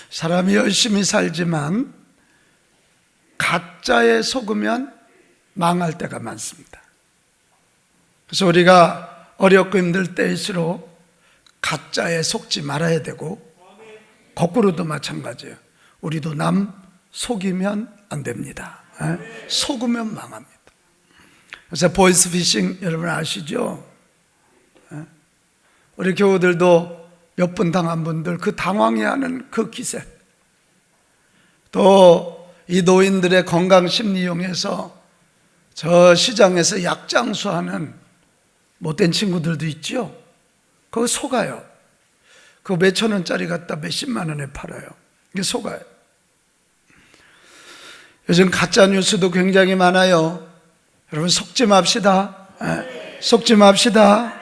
사람이 열심히 살지만 가짜에 속으면 망할 때가 많습니다. 그래서 우리가 어렵고 힘들 때일수록 가짜에 속지 말아야 되고, 거꾸로도 마찬가지예요. 우리도 남 속이면 안 됩니다. 속으면 망합니다. 그래서 보이스피싱 여러분 아시죠? 우리 교우들도 몇 번 당한 분들, 그 당황해하는 그 기세, 또 이 노인들의 건강심리 이용해서 저 시장에서 약장수하는 못된 친구들도 있죠. 그거 속아요. 그거 몇천 원짜리 갖다 몇십만 원에 팔아요. 이게 속아요. 요즘 가짜 뉴스도 굉장히 많아요. 여러분 속지 맙시다. 속지 맙시다.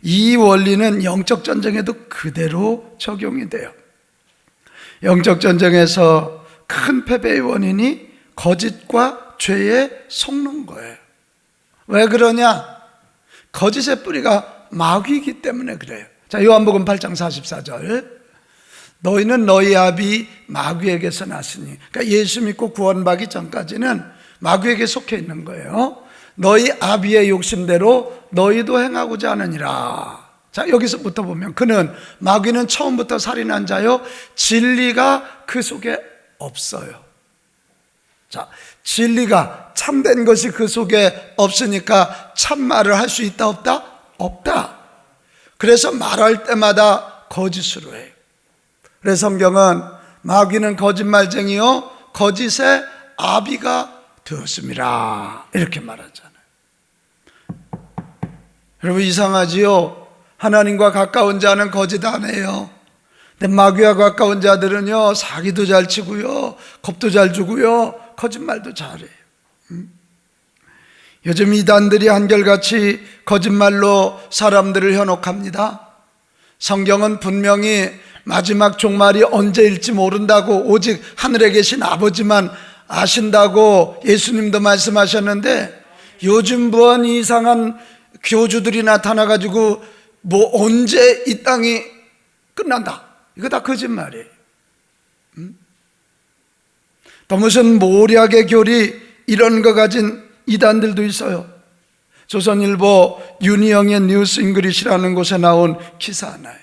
이 원리는 영적 전쟁에도 그대로 적용이 돼요. 영적 전쟁에서 큰 패배의 원인이 거짓과 죄에 속는 거예요. 왜 그러냐? 거짓의 뿌리가 마귀이기 때문에 그래요. 자, 요한복음 8장 44절. 너희는 너희 아비 마귀에게서 났으니, 그러니까 예수 믿고 구원받기 전까지는 마귀에게 속해 있는 거예요. 너희 아비의 욕심대로 너희도 행하고자 하느니라. 자, 여기서부터 보면 그는, 마귀는 처음부터 살인한 자요, 진리가 그 속에 없어요. 자, 진리가 참된 것이 그 속에 없으니까 참말을 할 수 있다 없다? 없다. 그래서 말할 때마다 거짓으로 해요. 그래서 성경은 마귀는 거짓말쟁이요 거짓의 아비가 되었습니다, 이렇게 말하잖아요. 여러분 이상하지요? 하나님과 가까운 자는 거짓 안 해요. 근데 마귀와 가까운 자들은요, 사기도 잘 치고요, 겁도 잘 주고요, 거짓말도 잘해요. 요즘 이단들이 한결같이 거짓말로 사람들을 현혹합니다. 성경은 분명히 마지막 종말이 언제일지 모른다고, 오직 하늘에 계신 아버지만 아신다고 예수님도 말씀하셨는데, 요즘 보안 이상한 교주들이 나타나가지고 뭐 언제 이 땅이 끝난다, 이거 다 거짓말이에요. 또 무슨 모략의 교리, 이런 거 가진 이단들도 있어요. 조선일보 윤희영의 뉴스 잉글리시라는 곳에 나온 기사 하나예요.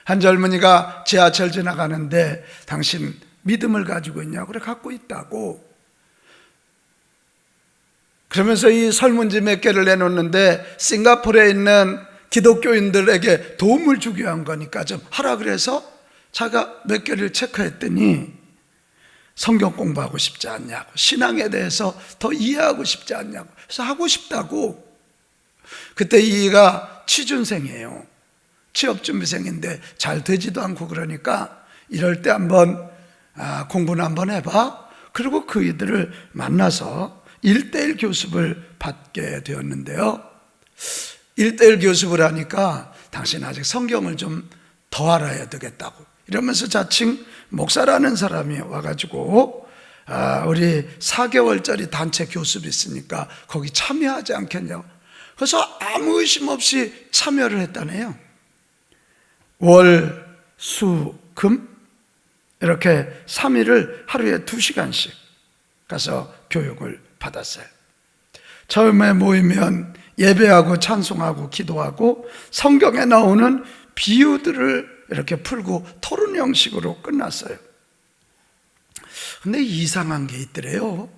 한 젊은이가 지하철 지나가는데 당신 믿음을 가지고 있냐고, 그래 갖고 있다고. 그러면서 이 설문지 몇 개를 내놓는데 싱가포르에 있는 기독교인들에게 도움을 주기 위한 거니까 좀 하라 그래서 자기가 몇 개를 체크했더니 성경 공부하고 싶지 않냐고, 신앙에 대해서 더 이해하고 싶지 않냐고, 그래서 하고 싶다고. 그때 이가 취준생이에요. 취업준비생인데 잘 되지도 않고, 그러니까 이럴 때 한번 공부는 한번 해봐. 그리고 그 이들을 만나서 1:1 교습을 받게 되었는데요, 1:1 교습을 하니까 당신 아직 성경을 좀 더 알아야 되겠다고 이러면서 자칭 목사라는 사람이 와가지고 우리 4개월짜리 단체 교습이 있으니까 거기 참여하지 않겠냐고. 그래서 아무 의심 없이 참여를 했다네요. 월, 수, 금 이렇게 3일을 하루에 2시간씩 가서 교육을 받았어요. 처음에 모이면 예배하고 찬송하고 기도하고 성경에 나오는 비유들을 이렇게 풀고 토론 형식으로 끝났어요. 근데 이상한 게 있더래요.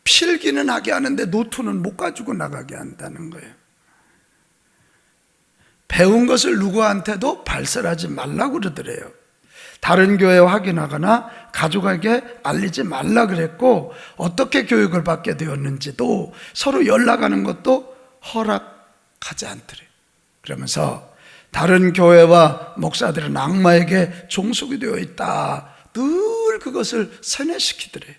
필기는 하게 하는데 노트는 못 가지고 나가게 한다는 거예요. 배운 것을 누구한테도 발설하지 말라고 그러더래요. 다른 교회에 확인하거나 가족에게 알리지 말라 그랬고, 어떻게 교육을 받게 되었는지도 서로 연락하는 것도 허락하지 않더래요. 그러면서 다른 교회와 목사들은 악마에게 종속이 되어 있다, 늘 그것을 세뇌시키더래요.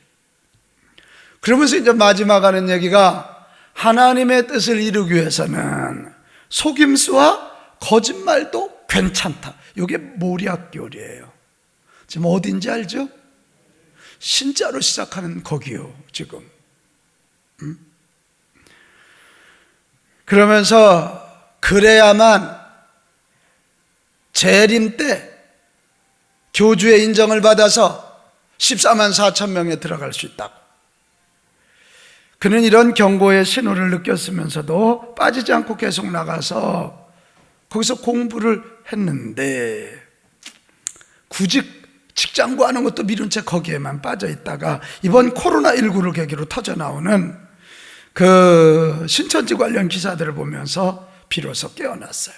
그러면서 이제 마지막 하는 얘기가, 하나님의 뜻을 이루기 위해서는 속임수와 거짓말도 괜찮다. 이게 모략교리예요. 지금 어딘지 알죠? 신자로 시작하는 거기요, 지금. 그러면서 그래야만 재림 때 교주의 인정을 받아서 14만 4천 명에 들어갈 수 있다고. 그는 이런 경고의 신호를 느꼈으면서도 빠지지 않고 계속 나가서 거기서 공부를 했는데, 구직 직장 구하는 것도 미룬 채 거기에만 빠져 있다가 이번 코로나19를 계기로 터져 나오는 그 신천지 관련 기사들을 보면서 비로소 깨어났어요.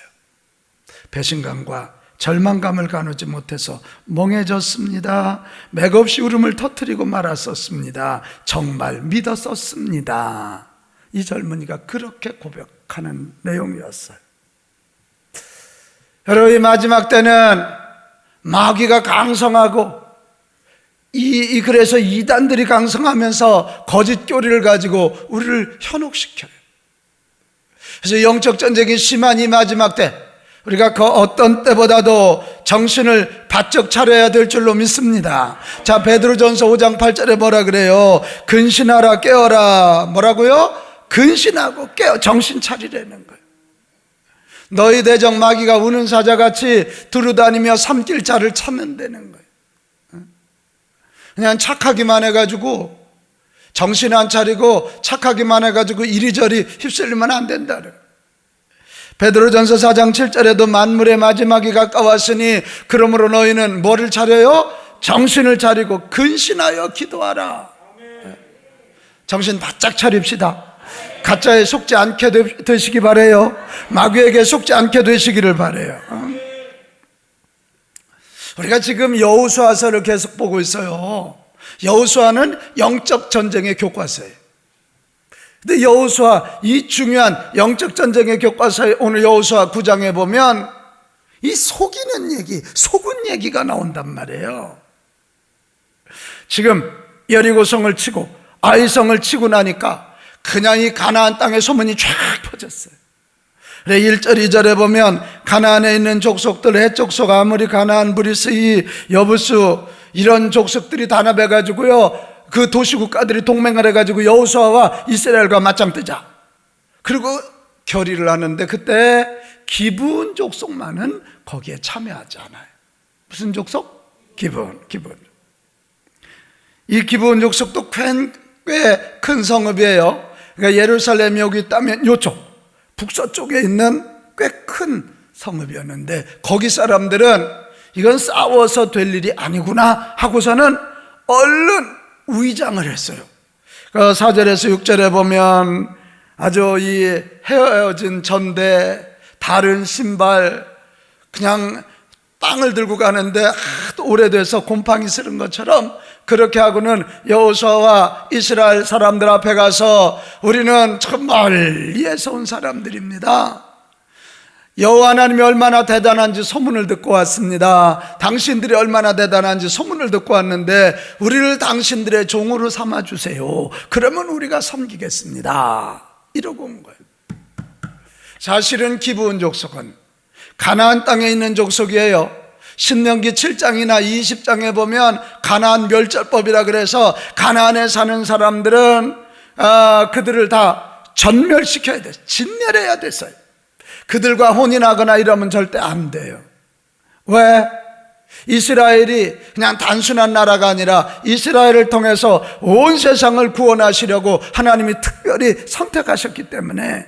배신감과 절망감을 가누지 못해서 멍해졌습니다. 맥없이 울음을 터뜨리고 말았었습니다. 정말 믿었었습니다. 이 젊은이가 그렇게 고백하는 내용이었어요. 여러분, 이 마지막 때는 마귀가 강성하고 그래서 이단들이 강성하면서 거짓 교리를 가지고 우리를 현혹시켜요. 그래서 영적 전쟁이 심한 이 마지막 때, 우리가 그 어떤 때보다도 정신을 바짝 차려야 될 줄로 믿습니다. 자, 베드로전서 5장 8절에 뭐라 그래요? 근신하라, 깨어라. 뭐라고요? 근신하고 깨어, 정신 차리라는 거예요. 너희 대적 마귀가 우는 사자같이 두루다니며 삼킬 자를 찾는다는 거예요. 그냥 착하기만 해가지고, 정신 안 차리고 착하기만 해가지고 이리저리 휩쓸리면 안 된다는. 베드로전서 4장 7절에도 만물의 마지막이 가까웠으니 그러므로 너희는 뭐를 차려요? 정신을 차리고 근신하여 기도하라. 정신 바짝 차립시다. 가짜에 속지 않게 되시기 바라요. 마귀에게 속지 않게 되시기를 바라요. 우리가 지금 여호수아서를 계속 보고 있어요. 여호수아는 영적 전쟁의 교과서예요. 근데 여호수아, 이 중요한 영적 전쟁의 교과서에 오늘 여호수아 9장에 보면 이 속이는 얘기, 속은 얘기가 나온단 말이에요. 지금 여리고성을 치고 아이성을 치고 나니까 그냥 이 가나안 땅의 소문이 쫙 퍼졌어요. 1절 2절에 보면 가나안에 있는 족속들, 헷 족속, 아모리, 가나안, 브리스, 여부수, 이런 족속들이 단합해가지고요, 그 도시국가들이 동맹을 해가지고 여호수아와 이스라엘과 맞짱 뜨자. 그리고 결의를 하는데 그때 기브온 족속만은 거기에 참여하지 않아요. 무슨 족속? 기브온. 이 기브온 족속도 꽤 큰 성읍이에요. 그러니까 예루살렘이 여기 있다면 이쪽 북서쪽에 있는 꽤 큰 성읍이었는데, 거기 사람들은 이건 싸워서 될 일이 아니구나 하고서는 얼른 위장을 했어요. 4절에서 6절에 보면 아주 이 헤어진 전대, 다른 신발, 그냥 땅을 들고 가는데 하도 오래돼서 곰팡이 쓰는 것처럼 그렇게 하고는 여호수아와 이스라엘 사람들 앞에 가서 우리는 참 멀리에서 온 사람들입니다. 여호와 하나님이 얼마나 대단한지 소문을 듣고 왔습니다. 당신들이 얼마나 대단한지 소문을 듣고 왔는데 우리를 당신들의 종으로 삼아주세요. 그러면 우리가 섬기겠습니다. 이러고 온 거예요. 사실은 기브온 족속은 가나안 땅에 있는 족속이에요. 신명기 7장이나 20장에 보면 가나안 멸절법이라 그래서 가나안에 사는 사람들은 그들을 다 전멸시켜야 돼, 진멸해야 됐어요. 그들과 혼인하거나 이러면 절대 안 돼요. 왜? 이스라엘이 그냥 단순한 나라가 아니라 이스라엘을 통해서 온 세상을 구원하시려고 하나님이 특별히 선택하셨기 때문에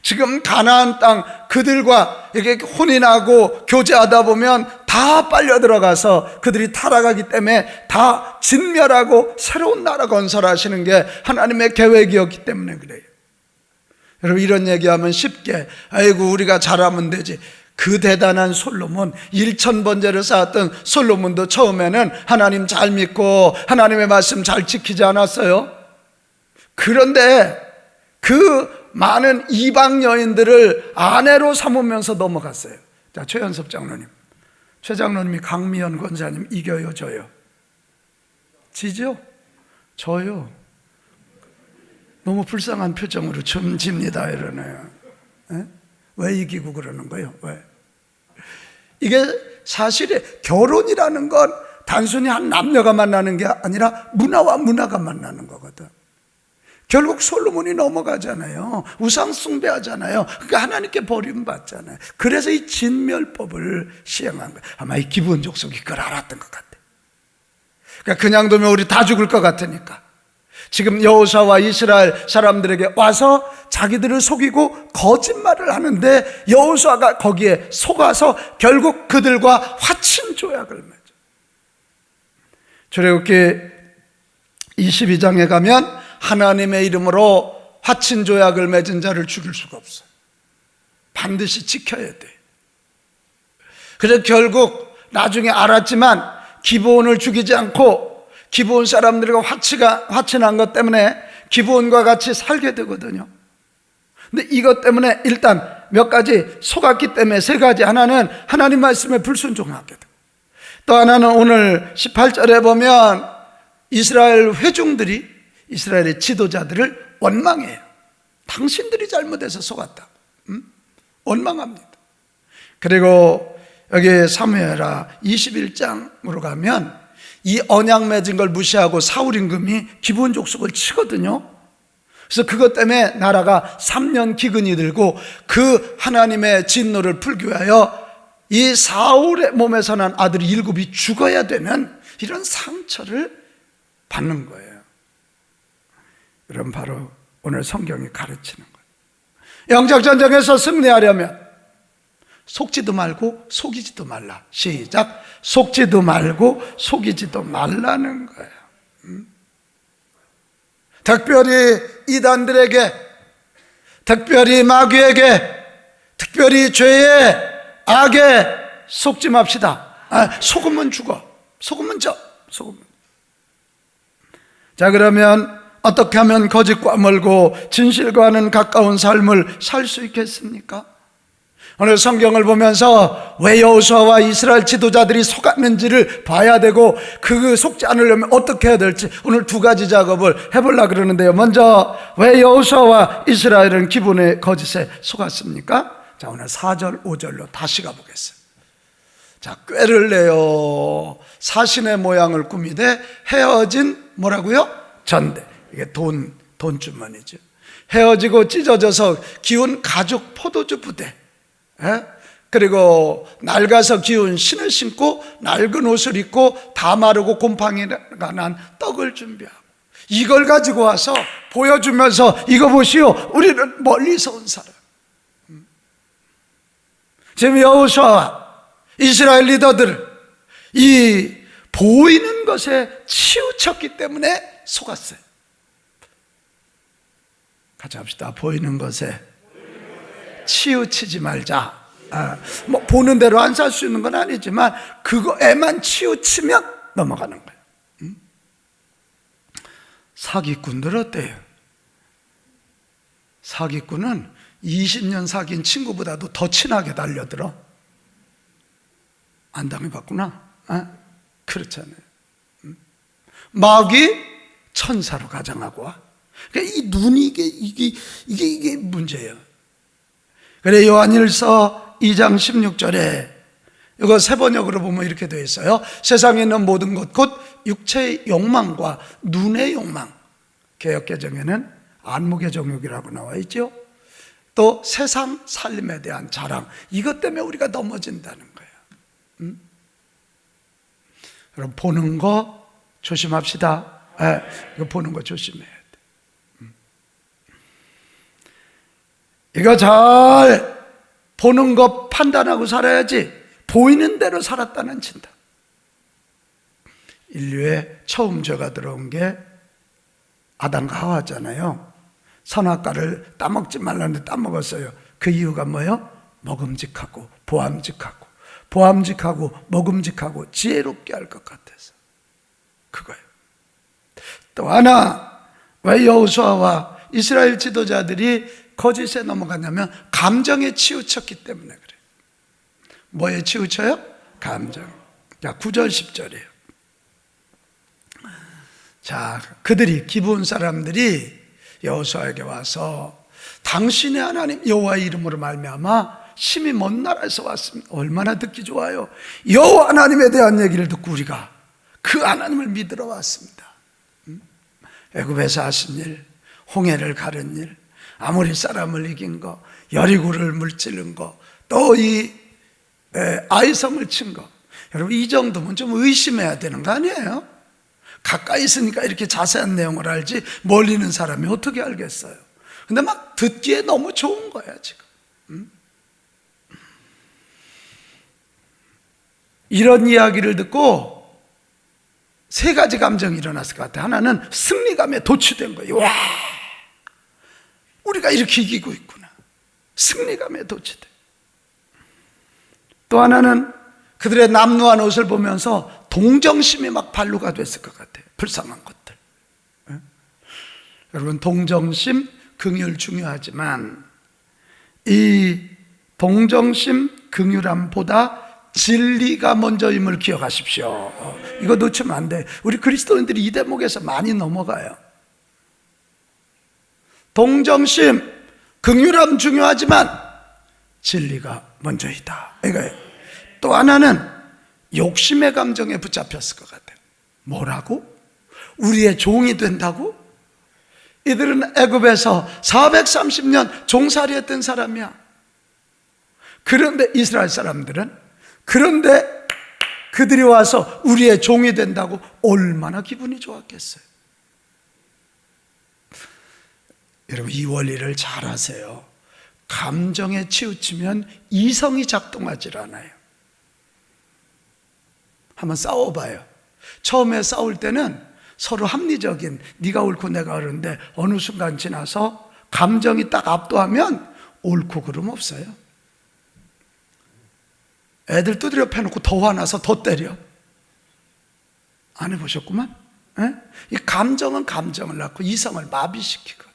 지금 가나안 땅 그들과 이렇게 혼인하고 교제하다 보면 다 빨려 들어가서 그들이 타락하기 때문에 다 진멸하고 새로운 나라 건설하시는 게 하나님의 계획이었기 때문에 그래요. 여러분, 이런 얘기하면 쉽게 아이고 우리가 잘하면 되지. 그 대단한 솔로몬, 1000번제를 쌓았던 솔로몬도 처음에는 하나님 잘 믿고 하나님의 말씀 잘 지키지 않았어요? 그런데 그 많은 이방 여인들을 아내로 삼으면서 넘어갔어요. 자, 최연섭 장로님, 최 장로님이 강미연 권사님 이겨요, 져요? 지죠? 져요. 너무 불쌍한 표정으로 좀 집니다 이러네요. 에? 왜 이기고 그러는 거예요? 왜? 이게 사실에 결혼이라는 건 단순히 한 남녀가 만나는 게 아니라 문화와 문화가 만나는 거거든. 결국 솔로몬이 넘어가잖아요. 우상 숭배하잖아요. 그러니까 하나님께 버림받잖아요. 그래서 이 진멸법을 시행한 거예요. 아마 이 기브온 족속이 그걸 알았던 것 같아요. 그러니까 그냥 두면 우리 다 죽을 것 같으니까 지금 여호수아와 이스라엘 사람들에게 와서 자기들을 속이고 거짓말을 하는데 여호수아가 거기에 속아서 결국 그들과 화친 조약을 맺어. 출애굽기 22장에 가면 하나님의 이름으로 화친 조약을 맺은 자를 죽일 수가 없어요. 반드시 지켜야 돼. 그래서 결국 나중에 알았지만 기브온을 죽이지 않고 기브온 사람들과 화친한 것 때문에 기브온과 같이 살게 되거든요. 근데 이것 때문에 일단 몇 가지 속았기 때문에 세 가지. 하나는 하나님 말씀에 불순종하게 되고, 또 하나는 오늘 18절에 보면 이스라엘 회중들이 이스라엘의 지도자들을 원망해요. 당신들이 잘못해서 속았다. 원망합니다. 그리고 여기 사무엘하 21장으로 가면 이 언약 맺은 걸 무시하고 사울 임금이 기브온 족속을 치거든요. 그래서 그것 때문에 나라가 3년 기근이 들고 그 하나님의 진노를 풀기 위하여 이 사울의 몸에서 난 아들이 7이 죽어야 되는 이런 상처를 받는 거예요. 그럼 바로 오늘 성경이 가르치는 거예요. 영적 전쟁에서 승리하려면 속지도 말고 속이지도 말라. 시작. 속지도 말고 속이지도 말라는 거예요. 특별히 이단들에게, 특별히 마귀에게, 특별히 죄에, 악에 속지 맙시다. 속으면 죽어. 속으면 져. 속으면. 자, 그러면 어떻게 하면 거짓과 멀고 진실과는 가까운 삶을 살 수 있겠습니까? 오늘 성경을 보면서 왜 여호수아와 이스라엘 지도자들이 속았는지를 봐야 되고, 그 속지 않으려면 어떻게 해야 될지 오늘 두 가지 작업을 해보려고 그러는데요. 먼저 왜 여호수아와 이스라엘은 기브온의 거짓에 속았습니까? 자, 오늘 4절 5절로 다시 가보겠습니다. 자, 꾀를 내어 사신의 모양을 꾸미되 헤어진 뭐라고요? 전대. 이게 돈주머니죠. 헤어지고 찢어져서 기운 가죽 포도주 부대, 그리고 낡아서 기운 신을 신고 낡은 옷을 입고 다 마르고 곰팡이가 난 떡을 준비하고 이걸 가지고 와서 보여주면서 이거 보시오, 우리는 멀리서 온 사람. 지금 여호수아와 이스라엘 리더들 이 보이는 것에 치우쳤기 때문에 속았어요. 같이 합시다. 보이는 것에 치우치지 말자. 뭐 보는 대로 안 살 수 있는 건 아니지만 그거에만 치우치면 넘어가는 거예요. 사기꾼들 어때요? 사기꾼은 20년 사귄 친구보다도 더 친하게 달려들어. 안 당해봤구나. 그렇잖아요. 마귀 천사로 가장하고 와. 그러니까 이 눈이 이게 문제예요. 그래, 요한일서 2장 16절에 이거 세 번역으로 보면 이렇게 되어 있어요. 세상에 있는 모든 것 곧 육체의 욕망과 눈의 욕망. 개역개정에는 안목의 정욕이라고 나와 있죠. 또 세상 살림에 대한 자랑. 이것 때문에 우리가 넘어진다는 거예요. 여러분, 보는 거 조심합시다. 이거 보는 거 조심해야 돼. 이거 잘 보는 거 판단하고 살아야지. 보이는 대로 살았다는 친다. 인류의 처음 죄가 들어온 게 아담과 하와잖아요. 선악과를 따먹지 말라는데 따먹었어요. 그 이유가 뭐예요? 먹음직하고 보암직하고 먹음직하고 지혜롭게 할 것 같아서. 그거예요. 또 하나, 왜 여호수아와 이스라엘 지도자들이 거짓에 넘어갔냐면 감정에 치우쳤기 때문에 그래요. 뭐에 치우쳐요? 감정. 자, 9절 10절이에요. 자, 그들이, 기브온 사람들이 여호수아에게 와서 당신의 하나님 여호와의 이름으로 말미암아 심히 먼 나라에서 왔습니다. 얼마나 듣기 좋아요. 여호와 하나님에 대한 얘기를 듣고 우리가 그 하나님을 믿으러 왔습니다. 애굽에서 하신 일, 홍해를 가른 일, 아모리 사람을 이긴 거, 여리고를 물찌른 거, 또 이 아이성을 친 거. 여러분, 이 정도면 좀 의심해야 되는 거 아니에요? 가까이 있으니까 이렇게 자세한 내용을 알지 멀리 있는 사람이 어떻게 알겠어요? 근데 막 듣기에 너무 좋은 거야 지금. 이런 이야기를 듣고 세 가지 감정이 일어났을 것 같아요. 하나는 승리감에 도취된 거예요. 와, 우리가 이렇게 이기고 있구나. 승리감에 도취돼. 또 하나는 그들의 남루한 옷을 보면서 동정심이 막 발로가 됐을 것 같아요. 불쌍한 것들. 여러분, 동정심, 긍휼 중요하지만 이 동정심, 긍휼함보다 진리가 먼저임을 기억하십시오. 이거 놓치면 안 돼. 우리 그리스도인들이 이 대목에서 많이 넘어가요. 동정심, 긍휼함 중요하지만 진리가 먼저이다, 이거예요. 또 하나는 욕심의 감정에 붙잡혔을 것 같아요. 뭐라고? 우리의 종이 된다고? 이들은 애굽에서 430년 종살이했던 사람이야. 그런데 이스라엘 사람들은, 그런데 그들이 와서 우리의 종이 된다고 얼마나 기분이 좋았겠어요. 여러분, 이 원리를 잘 아세요. 감정에 치우치면 이성이 작동하질 않아요. 한번 싸워봐요. 처음에 싸울 때는 서로 합리적인, 네가 옳고 내가 옳은데 어느 순간 지나서 감정이 딱 압도하면 옳고 그름 없어요. 애들 두드려 패놓고 더 화나서 더 때려. 안 해보셨구만? 에? 이 감정은 감정을 낳고 이성을 마비시키거든.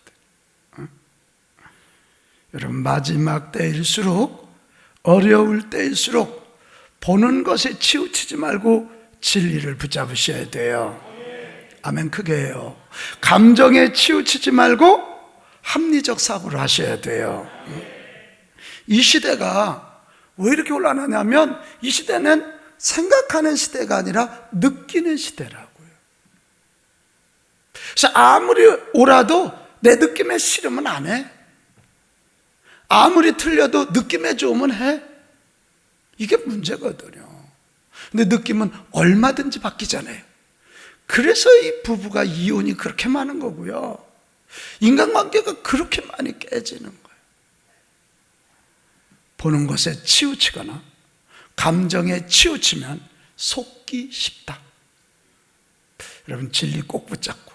여러분, 마지막 때일수록, 어려울 때일수록 보는 것에 치우치지 말고 진리를 붙잡으셔야 돼요. 아멘. 크게 해요. 감정에 치우치지 말고 합리적 사고를 하셔야 돼요. 이 시대가 왜 이렇게 혼란하냐면, 이 시대는 생각하는 시대가 아니라 느끼는 시대라고요. 그래서 아무리 옳아도 내 느낌에 싫으면 안 해. 아무리 틀려도 느낌에 좋으면 해. 이게 문제거든요. 근데 느낌은 얼마든지 바뀌잖아요. 그래서 이 부부가 이혼이 그렇게 많은 거고요. 인간관계가 그렇게 많이 깨지는 거예요. 보는 것에 치우치거나 감정에 치우치면 속기 쉽다. 여러분, 진리 꼭 붙잡고,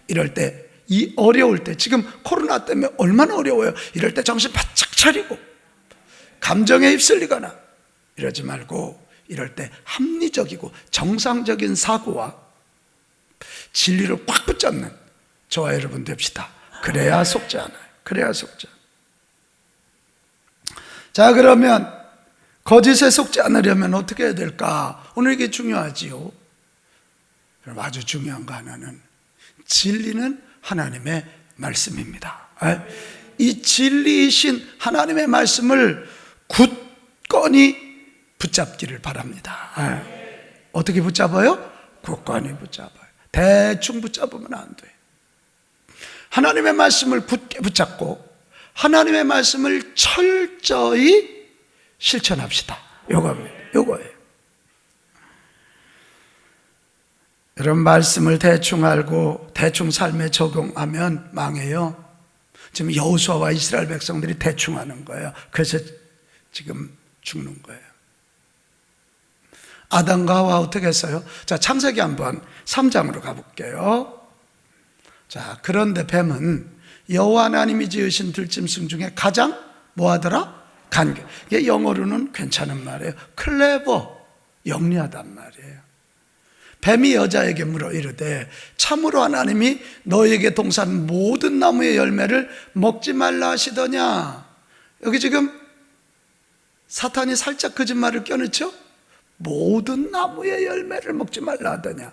이럴 때, 이 어려울 때, 지금 코로나 때문에 얼마나 어려워요. 이럴 때 정신 바짝 차리고 감정에 휩쓸리거나 이러지 말고, 이럴 때 합리적이고 정상적인 사고와 진리를 꽉 붙잡는 저와 여러분 됩시다. 그래야 속지 않아요. 그래야 속지 않아요. 자, 그러면 거짓에 속지 않으려면 어떻게 해야 될까? 오늘 이게 중요하지요. 그럼 아주 중요한 거 하나는, 진리는 하나님의 말씀입니다. 이 진리이신 하나님의 말씀을 굳건히 붙잡기를 바랍니다. 어떻게 붙잡아요? 굳건히 붙잡아요. 대충 붙잡으면 안 돼요. 하나님의 말씀을 굳게 붙잡고 하나님의 말씀을 철저히 실천합시다. 요거예요. 여러분, 말씀을 대충 알고 대충 삶에 적용하면 망해요. 지금 여호수아와 이스라엘 백성들이 대충 하는 거예요. 그래서 지금 죽는 거예요. 아담과 하와 어떻게 했어요? 자, 창세기 한번 3장으로 가볼게요. 자, 그런데 뱀은 여호와 하나님이 지으신 들짐승 중에 가장 뭐하더라? 간교. 이게 영어로는 괜찮은 말이에요. 클레버, 영리하단 말이에요. 뱀이 여자에게 물어 이르되, 참으로 하나님이 너에게 동산 모든 나무의 열매를 먹지 말라 하시더냐? 여기 지금 사탄이 살짝 거짓말을 껴넣죠? 모든 나무의 열매를 먹지 말라 하더냐?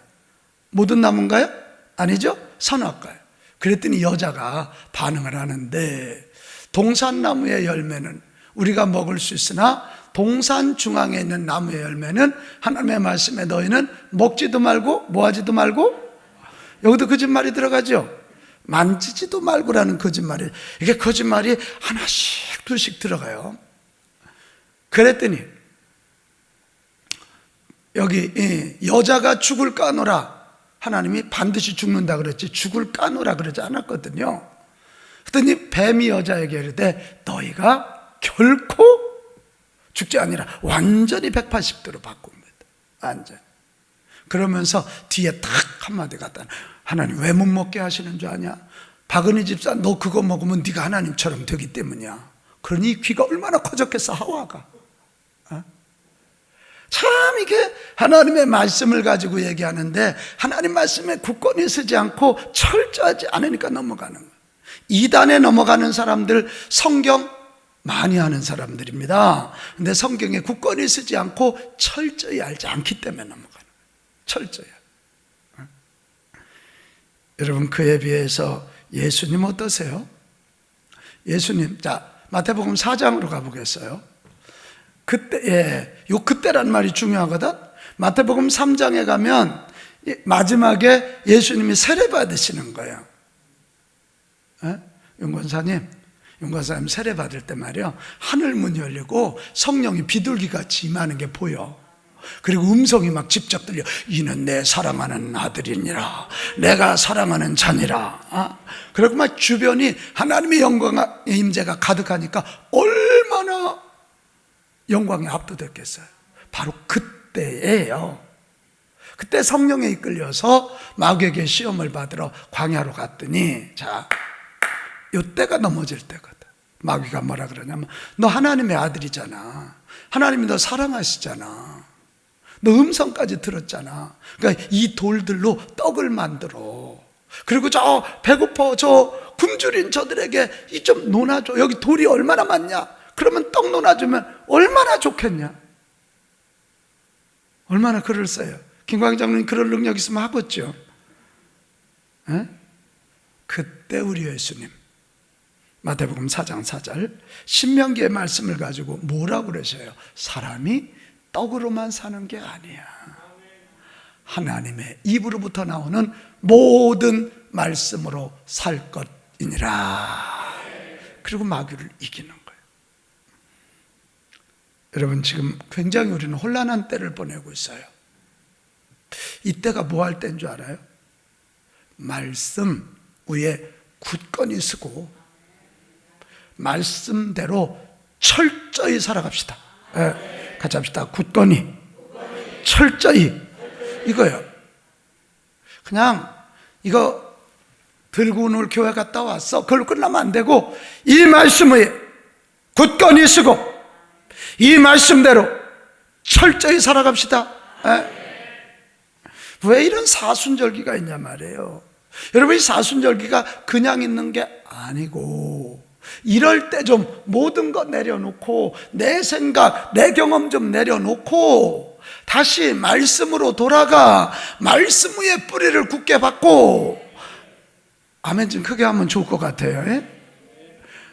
모든 나무인가요? 아니죠? 선악과요. 그랬더니 여자가 반응을 하는데, 동산나무의 열매는 우리가 먹을 수 있으나 동산 중앙에 있는 나무의 열매는 하나님의 말씀에 너희는 먹지도 말고 뭐하지도 말고. 여기도 거짓말이 들어가죠. 만지지도 말고라는 거짓말이, 이게 거짓말이 하나씩 둘씩 들어가요. 그랬더니 여기 여자가 죽을 까노라, 하나님이 반드시 죽는다 그랬지 죽을 까노라 그러지 않았거든요. 그랬더니 뱀이 여자에게 이르되 너희가 결코 죽지 아니라, 완전히 180도로 바꿉니다. 완전. 그러면서 뒤에 딱 한마디 갖다, 하나님 왜 못 먹게 하시는 줄 아냐? 박은희 집사, 너 그거 먹으면 네가 하나님처럼 되기 때문이야. 그러니 귀가 얼마나 커졌겠어, 하와가. 참 이게 하나님의 말씀을 가지고 얘기하는데 하나님 말씀에 굳건히 서지 않고 철저하지 않으니까 넘어가는 거예요. 이단에 넘어가는 사람들 성경 많이 하는 사람들입니다. 근데 성경에 굳건히 서지 않고 철저히 알지 않기 때문에 넘어가는 거예요. 철저히. 여러분, 그에 비해서 예수님 어떠세요? 예수님, 자, 마태복음 4장으로 가보겠어요. 그때란 말이 중요하거든. 마태복음 3장에 가면 마지막에 예수님이 세례 받으시는 거예요. 윤권사님 세례 받을 때 말이요, 하늘 문이 열리고 성령이 비둘기같이 임하는 게 보여. 그리고 음성이 막 직접 들려. 이는 내 사랑하는 아들이니라, 내가 사랑하는 자니라. 그리고 막 주변이 하나님의 영광의 임재가 가득하니까 얼마나 영광에 압도됐겠어요. 바로 그때예요. 그때 성령에 이끌려서 마귀에게 시험을 받으러 광야로 갔더니, 자, 이때가 넘어질 때거든. 마귀가 뭐라 그러냐면, 너 하나님의 아들이잖아, 하나님이 너 사랑하시잖아, 너 음성까지 들었잖아, 그러니까 이 돌들로 떡을 만들어. 그리고 저 배고파 저 굶주린 저들에게 이 좀 논아줘. 여기 돌이 얼마나 많냐? 그러면 떡 논아주면 얼마나 좋겠냐? 얼마나 그럴싸해요. 김광희 장로님 그럴 능력 있으면 하겠죠. 그때 우리 예수님 마태복음 4장 4절 신명기의 말씀을 가지고 뭐라고 그러셔요? 사람이 떡으로만 사는 게 아니야. 하나님의 입으로부터 나오는 모든 말씀으로 살 것이니라. 그리고 마귀를 이기는 거예요. 여러분, 지금 굉장히 우리는 혼란한 때를 보내고 있어요. 이때가 뭐 할 때인 줄 알아요? 말씀 위에 굳건히 서고 말씀대로 철저히 살아갑시다. 같이 합시다. 굳건히, 철저히. 이거요. 그냥 이거 들고 오늘 교회 갔다 왔어, 그걸로 끝나면 안 되고, 이 말씀 위에 굳건히 서고 이 말씀대로 철저히 살아갑시다. 왜 이런 사순절기가 있냐 말이에요. 여러분, 이 사순절기가 그냥 있는 게 아니고, 이럴 때 좀 모든 거 내려놓고 내 생각, 내 경험 좀 내려놓고 다시 말씀으로 돌아가 말씀 위에 뿌리를 굳게 박고, 아멘 좀 크게 하면 좋을 것 같아요.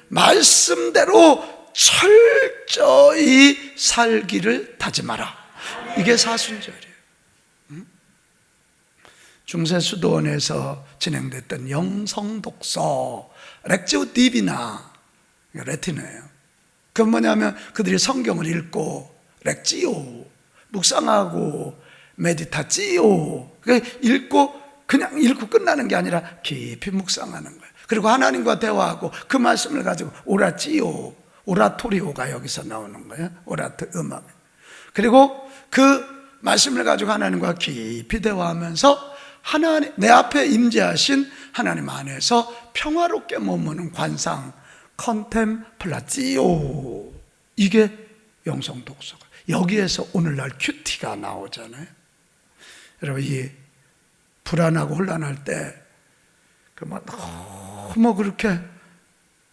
말씀대로 철저히 살기를 다짐하라. 이게 사순절이에요. 중세수도원에서 진행됐던 영성독서 렉지오 디비나, 레티너예요. 그건 뭐냐면 그들이 성경을 읽고 렉지오, 묵상하고 메디타지오, 읽고 그냥 읽고 끝나는 게 아니라 깊이 묵상하는 거예요. 그리고 하나님과 대화하고 그 말씀을 가지고 오라지오, 오라토리오가 여기서 나오는 거예요. 오라트, 음악. 그리고 그 말씀을 가지고 하나님과 깊이 대화하면서 하나님, 내 앞에 임재하신 하나님 안에서 평화롭게 머무는 관상, 컨템플라지오. 이게 영성독서가. 여기에서 오늘날 큐티가 나오잖아요. 여러분, 이 불안하고 혼란할 때 너무 그렇게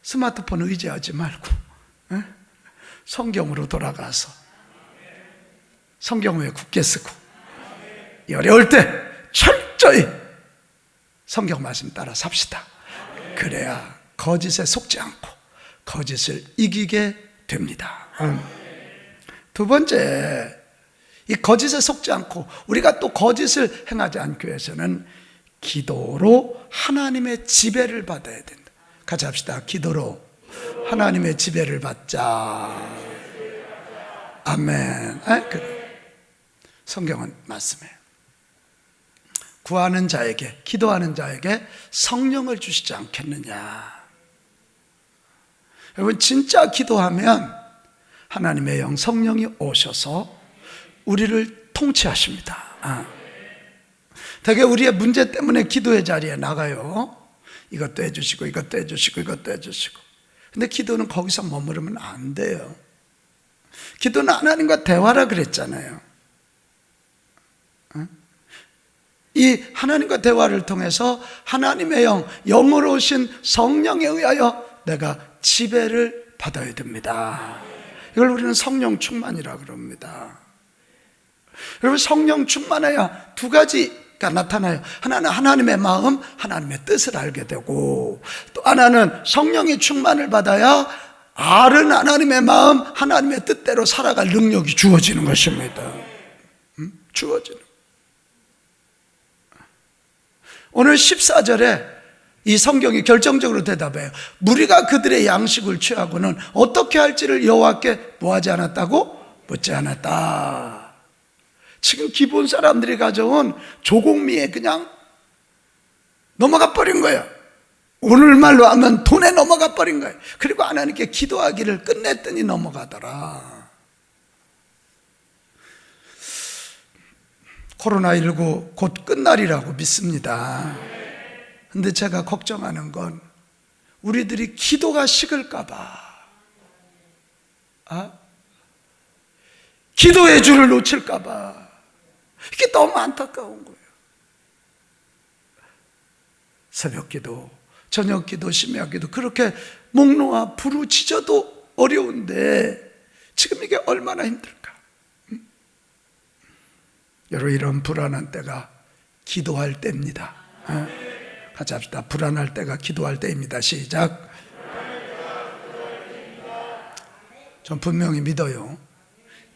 스마트폰 의지하지 말고 성경으로 돌아가서 성경 위에 굳게 쓰고, 어려울 때 철저히 성경 말씀 따라 삽시다. 그래야 거짓에 속지 않고 거짓을 이기게 됩니다. 두 번째, 이 거짓에 속지 않고 우리가 또 거짓을 행하지 않기 위해서는 기도로 하나님의 지배를 받아야 된다. 같이 합시다. 기도로 하나님의 지배를 받자. 아멘. 성경은 말씀해요. 구하는 자에게, 기도하는 자에게 성령을 주시지 않겠느냐. 여러분, 진짜 기도하면 하나님의 영 성령이 오셔서 우리를 통치하십니다. 되게 우리의 문제 때문에 기도의 자리에 나가요. 이것도 해주시고 이것도 해주시고 이것도 해주시고. 근데 기도는 거기서 머무르면 안 돼요. 기도는 하나님과 대화라 그랬잖아요. 이 하나님과 대화를 통해서 하나님의 영으로 오신 성령에 의하여 내가 지배를 받아야 됩니다. 이걸 우리는 성령 충만이라 그럽니다. 여러분, 성령 충만해야 두 가지가 나타나요. 하나는 하나님의 마음, 하나님의 뜻을 알게 되고, 또 하나는 성령의 충만을 받아야 아는 하나님의 마음, 하나님의 뜻대로 살아갈 능력이 주어지는 것입니다. 주어지는. 오늘 14절에 이 성경이 결정적으로 대답해요. 무리가 그들의 양식을 취하고는 어떻게 할지를 여호와께 뭐하지 않았다고? 묻지 않았다. 지금 기본 사람들이 가져온 조공미에 그냥 넘어가 버린 거예요. 오늘말로 하면 돈에 넘어가 버린 거예요. 그리고 하나님께 기도하기를 끝냈더니 넘어가더라. 코로나19 곧 끝날이라고 믿습니다. 근데 제가 걱정하는 건 우리들이 기도가 식을까 봐, 기도의 줄을 놓칠까 봐, 이게 너무 안타까운 거예요. 새벽 기도, 저녁 기도, 심야 기도, 그렇게 목 놓아 부르짖어도 어려운데 지금 이게 얼마나 힘들까. 여러분, 이런 불안한 때가 기도할 때입니다. 같이 합시다. 불안할 때가 기도할 때입니다. 시작. 전 분명히 믿어요.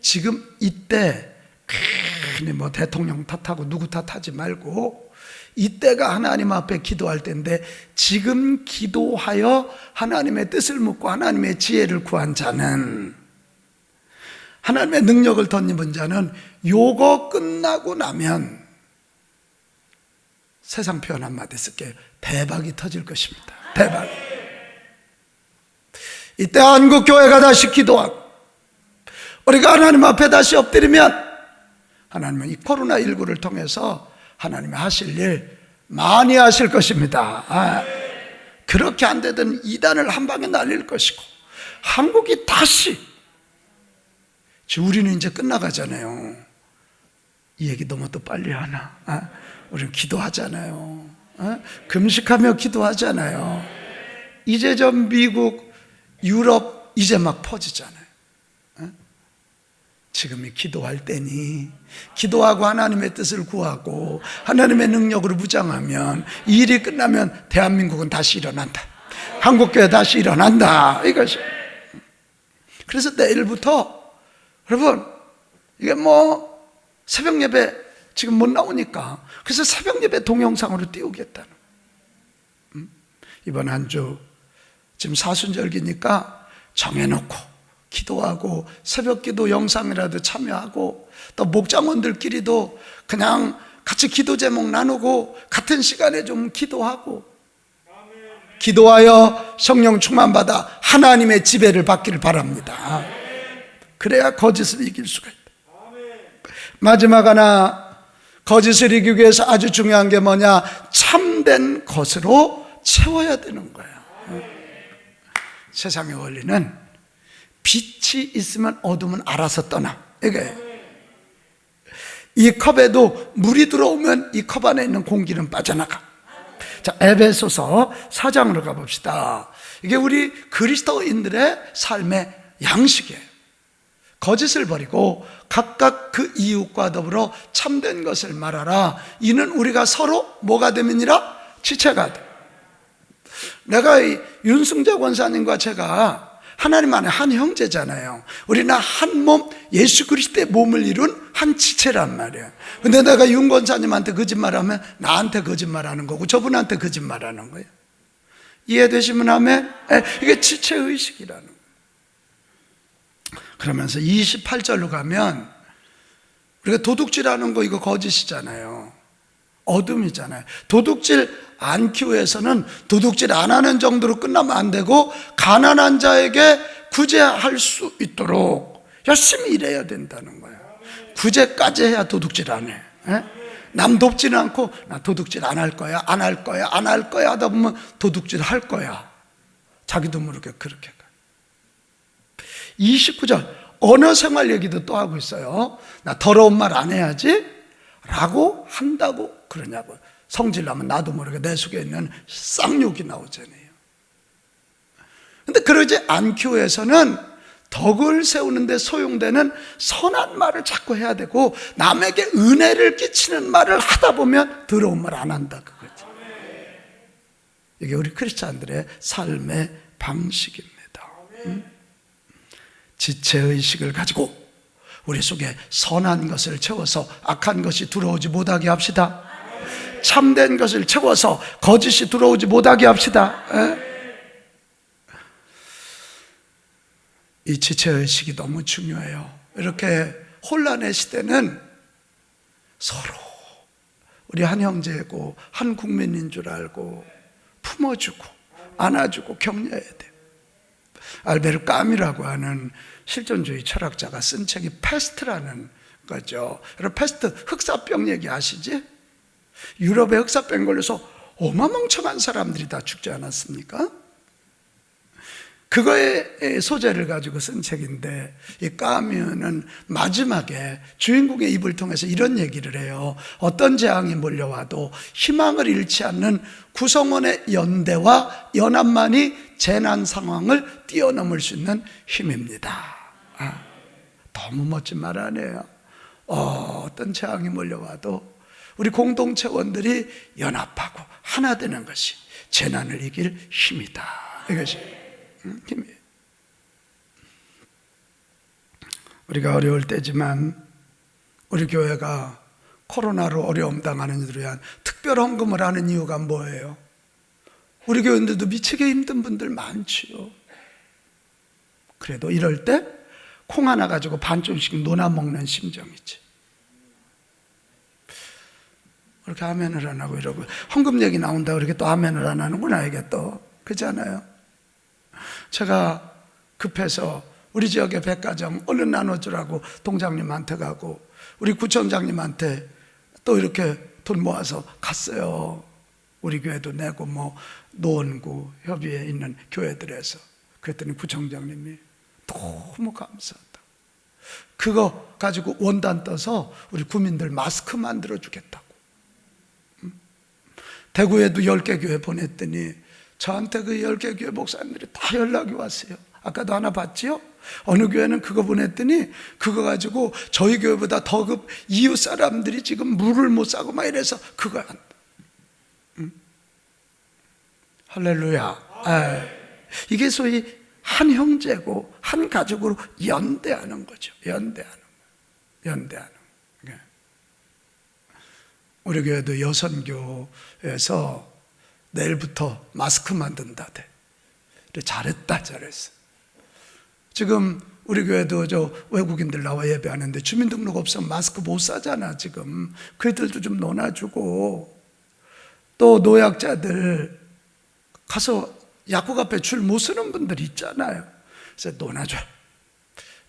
지금 이때 괜히 뭐 대통령 탓하고 누구 탓하지 말고, 이때가 하나님 앞에 기도할 때인데, 지금 기도하여 하나님의 뜻을 묻고 하나님의 지혜를 구한 자는, 하나님의 능력을 덧입은 자는 요거 끝나고 나면, 세상 표현 한마디 쓸게요. 대박이 터질 것입니다. 대박. 이때 한국교회가 다시 기도하고 우리가 하나님 앞에 다시 엎드리면 하나님은 이 코로나19를 통해서 하나님이 하실 일 많이 하실 것입니다. 그렇게 안 되던 이단을 한 방에 날릴 것이고, 한국이 다시, 우리는 이제 끝나가잖아요. 이 얘기 너무 또 빨리 하나? 우리는 기도하잖아요. 금식하며 기도하잖아요. 이제 전 미국, 유럽 이제 막 퍼지잖아요. 지금이 기도할 때니, 기도하고 하나님의 뜻을 구하고 하나님의 능력으로 무장하면, 이 일이 끝나면 대한민국은 다시 일어난다. 한국교회 다시 일어난다. 이것이. 그래서 내일부터 여러분, 이게 뭐 새벽 예배 지금 못 나오니까, 그래서 새벽 예배 동영상으로 띄우겠다는. 이번 한 주 지금 사순절기니까 정해놓고 기도하고 새벽 기도 영상이라도 참여하고, 또 목장원들끼리도 그냥 같이 기도 제목 나누고 같은 시간에 좀 기도하고, 기도하여 성령 충만받아 하나님의 지배를 받기를 바랍니다. 그래야 거짓을 이길 수가 있다. 마지막 하나, 거짓을 이기기 위해서 아주 중요한 게 뭐냐? 참된 것으로 채워야 되는 거예요. 세상의 원리는 빛이 있으면 어둠은 알아서 떠나. 이게 이 컵에도 물이 들어오면 이 컵 안에 있는 공기는 빠져나가. 자, 에베소서 4장으로 가봅시다. 이게 우리 그리스도인들의 삶의 양식이에요. 거짓을 버리고 각각 그 이웃과 더불어 참된 것을 말하라. 이는 우리가 서로 뭐가 됨이니라? 지체가 돼. 내가 이 윤승자 권사님과 제가 하나님 안에 한 형제잖아요. 우리는 한 몸, 예수 그리스도의 몸을 이룬 한 지체란 말이에요. 근데 내가 윤 권사님한테 거짓말하면 나한테 거짓말하는 거고 저분한테 거짓말하는 거예요. 이해되시면 아멘? 이게 지체의식이라는 거예요. 그러면서 28절로 가면 우리가 도둑질하는 거 이거 거짓이잖아요. 어둠이잖아요. 도둑질 않기 위해서는 도둑질 안 하는 정도로 끝나면 안 되고 가난한 자에게 구제할 수 있도록 열심히 일해야 된다는 거예요. 구제까지 해야 도둑질 안 해. 남 돕지는 않고 나 도둑질 안 할 거야, 안 할 거야, 안 할 거야 하다 보면 도둑질 할 거야. 자기도 모르게 그렇게 가요. 29절 언어 생활 얘기도 또 하고 있어요. 나 더러운 말 안 해야지 라고 한다고 그러냐고요. 성질나면 나도 모르게 내 속에 있는 쌍욕이 나오잖아요. 근데 그러지 않기 위해서는 덕을 세우는 데 소용되는 선한 말을 자꾸 해야 되고 남에게 은혜를 끼치는 말을 하다 보면 더러운 말 안 한다 그거죠. 이게 우리 크리스찬들의 삶의 방식입니다. 지체의식을 가지고 우리 속에 선한 것을 채워서 악한 것이 들어오지 못하게 합시다. 참된 것을 채워서 거짓이 들어오지 못하게 합시다. 이 지체의식이 너무 중요해요. 이렇게 혼란의 시대는 서로 우리 한 형제고 한 국민인 줄 알고 품어주고 안아주고 격려해야 돼요. 알베르 까미라고 하는 실존주의 철학자가 쓴 책이 패스트라는 거죠. 여러분 패스트 흑사병 얘기 아시지? 유럽에 흑사병 걸려서 어마멍청한 사람들이 다 죽지 않았습니까? 그거의 소재를 가지고 쓴 책인데 이 까뮤는 마지막에 주인공의 입을 통해서 이런 얘기를 해요. 어떤 재앙이 몰려와도 희망을 잃지 않는 구성원의 연대와 연합만이 재난 상황을 뛰어넘을 수 있는 힘입니다. 너무 멋진 말 아니에요? 어떤 재앙이 몰려와도 우리 공동체원들이 연합하고 하나 되는 것이 재난을 이길 힘이다. 이것이 힘이에요. 우리가 어려울 때지만 우리 교회가 코로나로 어려움 당하는 이들을 위한 특별 헌금을 하는 이유가 뭐예요? 우리 교인들도 미치게 힘든 분들 많지요. 그래도 이럴 때 콩 하나 가지고 반쪽씩 논아 먹는 심정이지. 그렇게 아멘을 안 하고 이러고 헌금 얘기 나온다고 이렇게 또 아멘을 안 하는구나 이게 또 그렇잖아요. 제가 급해서 우리 지역의 백화점 얼른 나눠주라고 동장님한테 가고 우리 구청장님한테 또 이렇게 돈 모아서 갔어요. 우리 교회도 내고 뭐 노원구 협의회 있는 교회들에서. 그랬더니 구청장님이 너무 감사하다. 그거 가지고 원단 떠서 우리 구민들 마스크 만들어 주겠다고. 대구에도 10개 교회 보냈더니 저한테 그 10개 교회 목사님들이 다 연락이 왔어요. 아까도 하나 봤지요? 어느 교회는 그거 보냈더니 그거 가지고 저희 교회보다 더 급 이웃 사람들이 지금 물을 못 사고 막 이래서 그거 한다. 할렐루야. 이게 소위 한 형제고 한 가족으로 연대하는 거죠. 연대하는 거. 우리 교회도 여선교에서 내일부터 마스크 만든다대. 그래, 잘했다. 지금 우리 교회도 저 외국인들 나와 예배하는데 주민등록 없으면 마스크 못 사잖아. 지금 그들도 좀 논아주고, 또 노약자들 가서 약국 앞에 줄 못 서는 분들 있잖아요. 그래서 논아줘.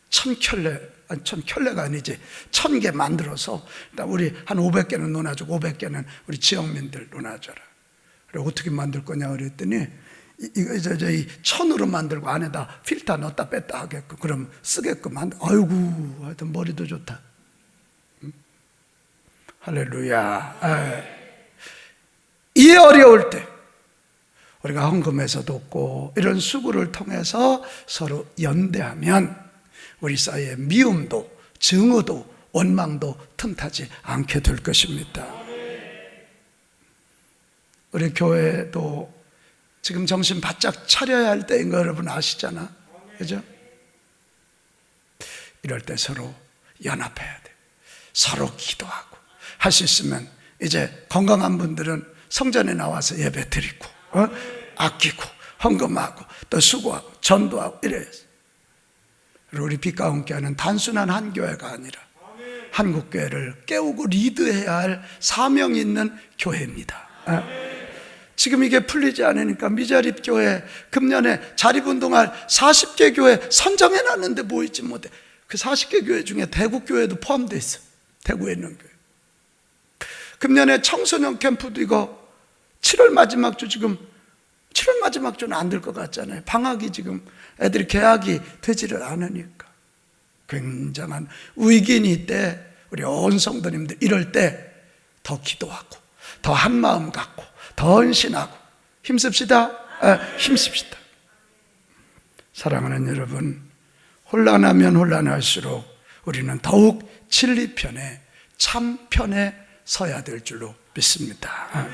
1000켤레가 아니지 1000개 만들어서 일단 우리 한 500개는 논아주고 500개는 우리 지역민들 논아줘라. 그래 어떻게 만들 거냐 그랬더니 이거 이제 1000으로 만들고 안에다 필터 넣었다 뺐다 하게끔 그럼 쓰게끔 한다. 아이고 하여튼 머리도 좋다. 할렐루야. 이 어려울 때 우리가 헌금에서 돕고 이런 수고를 통해서 서로 연대하면 우리 사이에 미움도 증오도 원망도 틈타지 않게 될 것입니다. 우리 교회도 지금 정신 바짝 차려야 할 때인 거 여러분 아시잖아. 그죠? 이럴 때 서로 연합해야 돼. 서로 기도하고. 할 수 있으면 이제 건강한 분들은 성전에 나와서 예배 드리고, 아끼고, 헌금하고, 또 수고하고, 전도하고 이래요. 우리 빛가운교회는 단순한 한 교회가 아니라 한국교회를 깨우고 리드해야 할 사명이 있는 교회입니다. 지금 이게 풀리지 않으니까 미자립 교회 금년에 자립운동할 40개 교회 선정해놨는데 모이지 못해. 그 40개 교회 중에 대구교회도 포함되어 있어. 대구에 있는 교회. 금년에 청소년 캠프도 이거 7월 마지막 주, 지금 7월 마지막 주는 안 될 것 같잖아요. 방학이 지금 애들이 개학이 되지를 않으니까. 굉장한 위기니 때 우리 온 성도님들 이럴 때 더 기도하고, 더 한마음 갖고, 더 헌신하고 힘씁시다. 힘씁시다. 사랑하는 여러분, 혼란하면 혼란할수록 우리는 더욱 진리편에, 참편에 서야 될 줄로 믿습니다.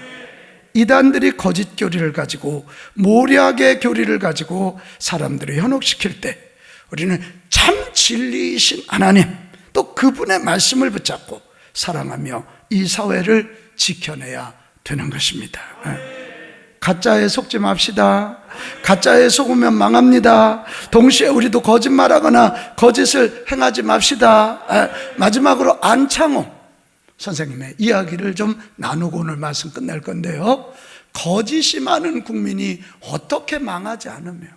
이단들이 거짓 교리를 가지고, 모략의 교리를 가지고 사람들을 현혹시킬 때 우리는 참 진리이신 하나님, 또 그분의 말씀을 붙잡고 사랑하며 이 사회를 지켜내야 되는 것입니다. 가짜에 속지 맙시다. 가짜에 속으면 망합니다. 동시에 우리도 거짓말하거나 거짓을 행하지 맙시다. 마지막으로 안창호 선생님의 이야기를 좀 나누고 오늘 말씀 끝낼 건데요. 거짓이 많은 국민이 어떻게 망하지 않으며,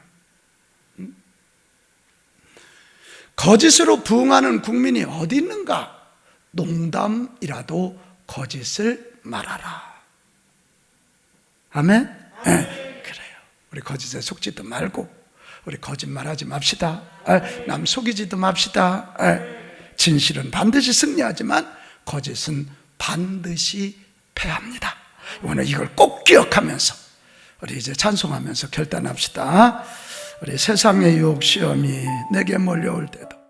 거짓으로 부응하는 국민이 어디 있는가? 농담이라도 거짓을 말하라. 아멘? 그래요. 우리 거짓에 속지도 말고, 우리 거짓말하지 맙시다. 남 속이지도 맙시다. 진실은 반드시 승리하지만 거짓은 반드시 패합니다. 오늘 이걸 꼭 기억하면서 우리 이제 찬송하면서 결단합시다. 우리 세상의 유혹 시험이 내게 몰려올 때도